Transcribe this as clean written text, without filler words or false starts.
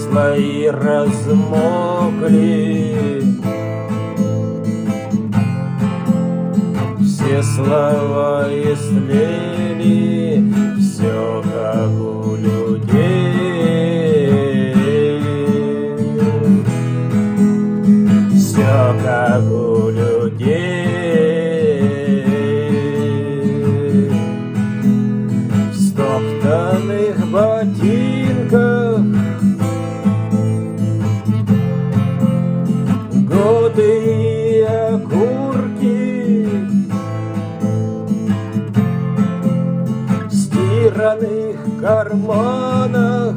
слои размокли, все слова истлели, все как у людей, все как у людей. В стоптанных ботинках годы и окурки, в стиранных карманах